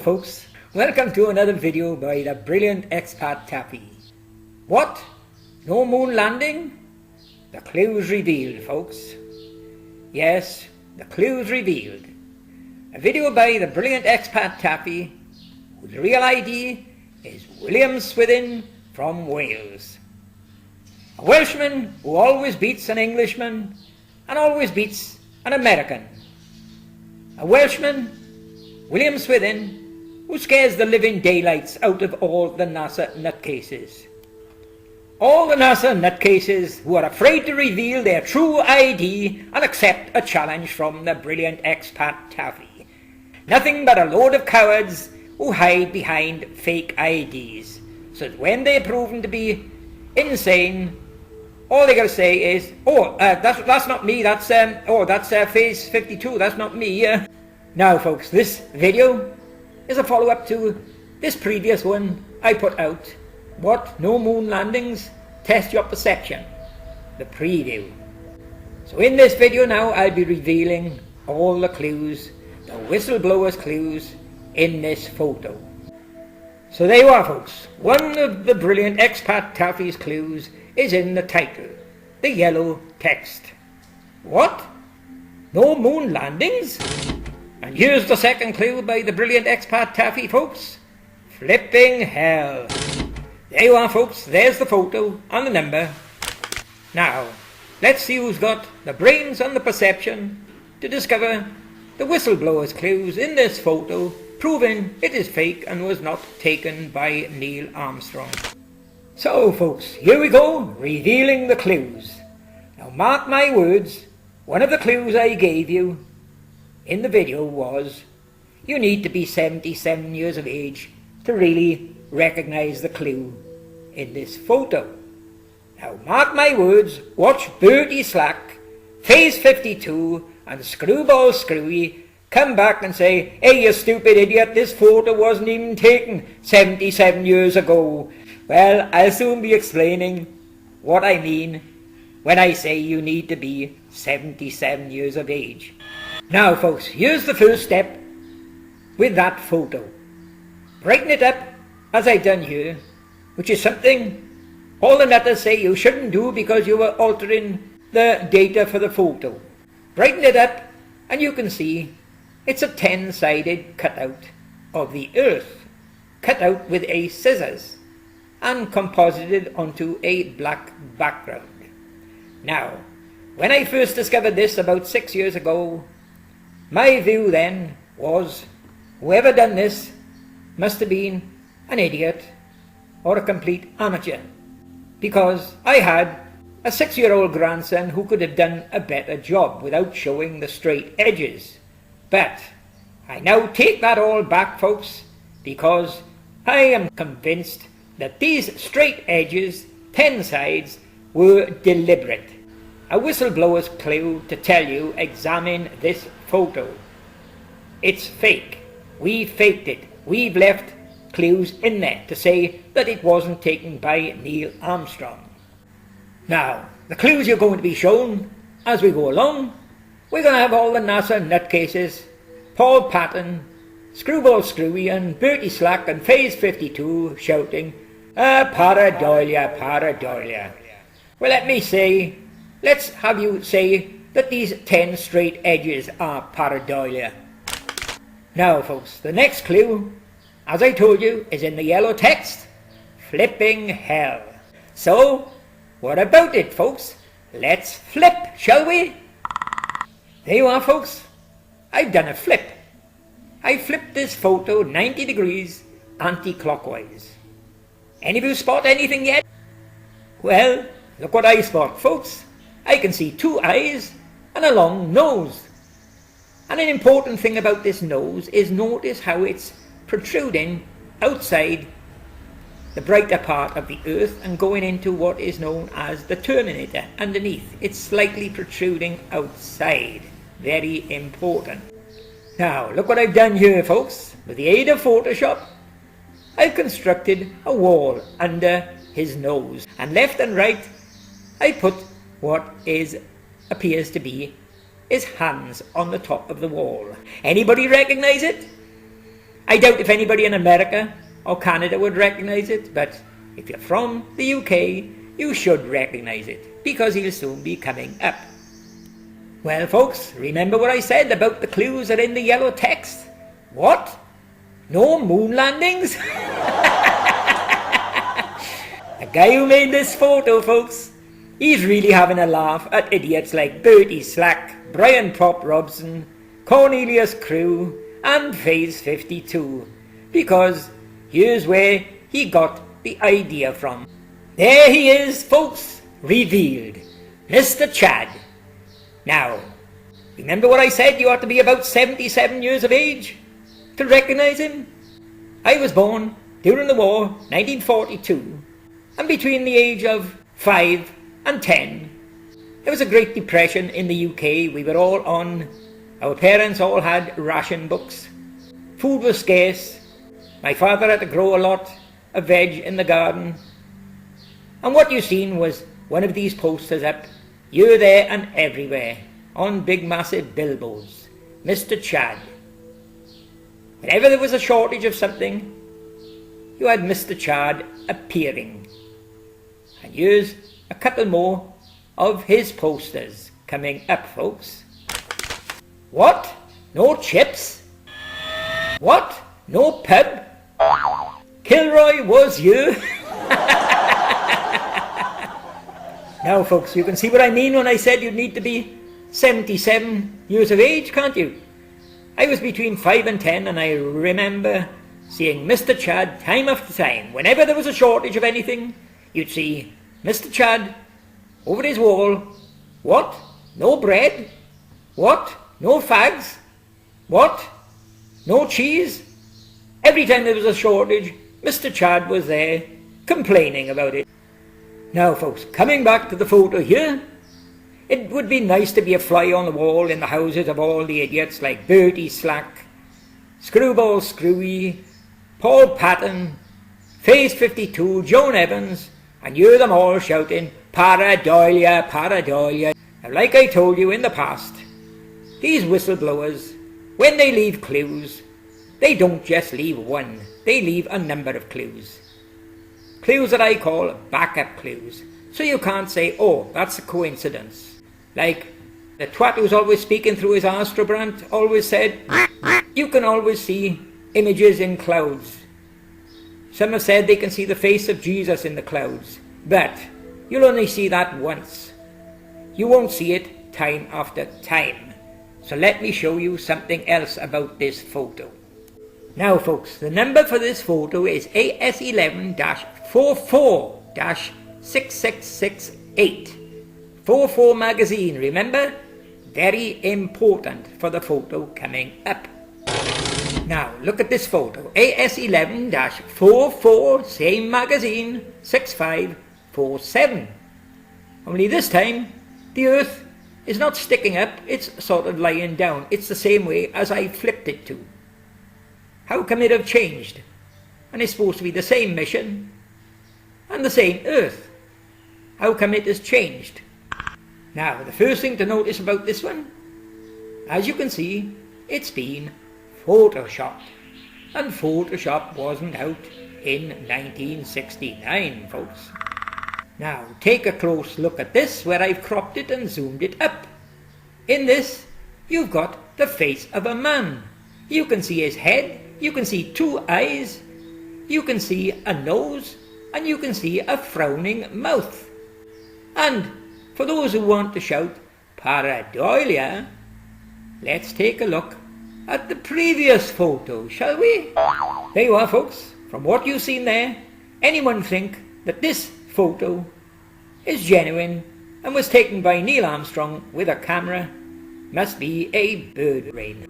folks, welcome to another video by the brilliant Expattaffy. What? No moon landing? The clue's revealed, folks. Yes, the clue's revealed. A video by the brilliant Expattaffy, whose real ID is William Swithin from Wales. A Welshman who always beats an Englishman and always beats an American. A Welshman, William Swithin, who scares the living daylights out of all the NASA nutcases. All the NASA nutcases who are afraid to reveal their true ID and accept a challenge from the brilliant Expattaffy. Nothing but a load of cowards who hide behind fake IDs, so that when they're proven to be insane, all they gotta say is, that's not me, that's phase 52, that's not me. Now folks, this video is a follow-up to this previous one I put out. What? No moon landings? Test your perception. The preview. So in this video now I'll be revealing all the clues, the whistleblower's clues in this photo. So there you are folks. One of the brilliant Expattaffy's clues is in the title, the yellow text. What? No moon landings? And here's the second clue by the brilliant Expattaffy, folks. Flipping hell. There you are folks, there's the photo and the number. Now, let's see who's got the brains and the perception to discover the whistleblower's clues in this photo, proving it is fake and was not taken by Neil Armstrong. So folks, here we go, revealing the clues. Now mark my words, one of the clues I gave you in the video was you need to be 77 years of age to really recognize the clue in this photo. Now mark my words, watch Bertie Slack, Phase 52 and Screwball Screwy come back and say, hey you stupid idiot, this photo wasn't even taken 77 years ago. Well, I'll soon be explaining what I mean when I say you need to be 77 years of age. Now folks, here's the first step with that photo. Brighten it up as I've done here, which is something all the nutters say you shouldn't do because you were altering the data for the photo. Brighten it up and you can see it's a 10-sided cutout of the Earth, cut out with a scissors and composited onto a black background. Now, when I first discovered this about 6 years ago, my view then was whoever done this must have been an idiot or a complete amateur, because I had a 6-year-old grandson who could have done a better job without showing the straight edges. But I now take that all back folks, because I am convinced that these straight edges, 10 sides, were deliberate. A whistleblower's clue to tell you, examine this photo. It's fake. We faked it. We've left clues in there to say that it wasn't taken by Neil Armstrong. Now, the clues you're going to be shown as we go along, we're going to have all the NASA nutcases, Paul Patton, Screwball Screwy and Bertie Slack and Phase 52 shouting, pareidolia, pareidolia. Well, let's have you say that these 10 straight edges are pareidolia. Now folks, the next clue, as I told you, is in the yellow text, flipping hell. So, what about it folks? Let's flip, shall we? There you are folks, I've done a flip. I flipped this photo 90 degrees anti-clockwise. Any of you spot anything yet? Well, look what I spot folks. I can see 2 eyes and a long nose. And an important thing about this nose is notice how it's protruding outside the brighter part of the Earth and going into what is known as the terminator underneath. It's slightly protruding outside. Very important. Now look what I've done here folks. With the aid of Photoshop, I've constructed a wall under his nose, and left and right I put what appears to be his hands on the top of the wall. Anybody recognize it? I doubt if anybody in America or Canada would recognise it, but if you're from the UK, you should recognise it, because he'll soon be coming up. Well folks, remember what I said about the clues that are in the yellow text? What? No moon landings? The guy who made this photo, folks, he's really having a laugh at idiots like Bertie Slack, Brian Pop Robson, Cornelius Crew, and Phase 52, because here's where he got the idea from. There he is, folks, revealed, Mr. Chad. Now, remember what I said, you ought to be about 77 years of age to recognise him? I was born during the war, 1942, and between the age of 5 and 10, there was a Great Depression in the UK. We were all on, our parents all had ration books. Food was scarce. My father had to grow a lot of veg in the garden. And what you seen was one of these posters up, here, there and everywhere, on big massive billboards. Mr. Chad. Whenever there was a shortage of something, you had Mr. Chad appearing. And here's a couple more of his posters coming up, folks. What? No chips? What? No pub? Kilroy was you? Now folks, you can see what I mean when I said you'd need to be 77 years of age, can't you? I was between 5 and 10, and I remember seeing Mr. Chad time after time. Whenever there was a shortage of anything, you'd see Mr. Chad over his wall. What? No bread? What? No fags? What? No cheese? Every time there was a shortage, Mr. Chad was there complaining about it. Now folks, coming back to the photo here, it would be nice to be a fly on the wall in the houses of all the idiots like Bertie Slack, Screwball Screwy, Paul Patton, Phase 52, Joan Evans, and hear them all shouting, pareidolia, pareidolia. Now like I told you in the past, these whistleblowers, when they leave clues, they don't just leave one, they leave a number of clues. Clues that I call backup clues. So you can't say, oh, that's a coincidence. Like the twat who's always speaking through his astrobrant always said, you can always see images in clouds. Some have said they can see the face of Jesus in the clouds, but you'll only see that once. You won't see it time after time. So let me show you something else about this photo. Now folks, the number for this photo is AS11-44-6668. 44 magazine, remember? Very important for the photo coming up. Now look at this photo, AS11-44, same magazine, 6547. Only this time, the Earth is not sticking up, it's sort of lying down. It's the same way as I flipped it to. How come it have changed? And it's supposed to be the same mission and the same Earth. How come it has changed? Now, the first thing to notice about this one, as you can see, it's been photoshopped. And Photoshop wasn't out in 1969, folks. Now, take a close look at this, where I've cropped it and zoomed it up. In this, you've got the face of a man. You can see his head, you can see 2 eyes, you can see a nose, and you can see a frowning mouth. And for those who want to shout pareidolia, let's take a look at the previous photo, shall we? There you are, folks. From what you've seen there, anyone think that this photo is genuine and was taken by Neil Armstrong with a camera must be a bird brain.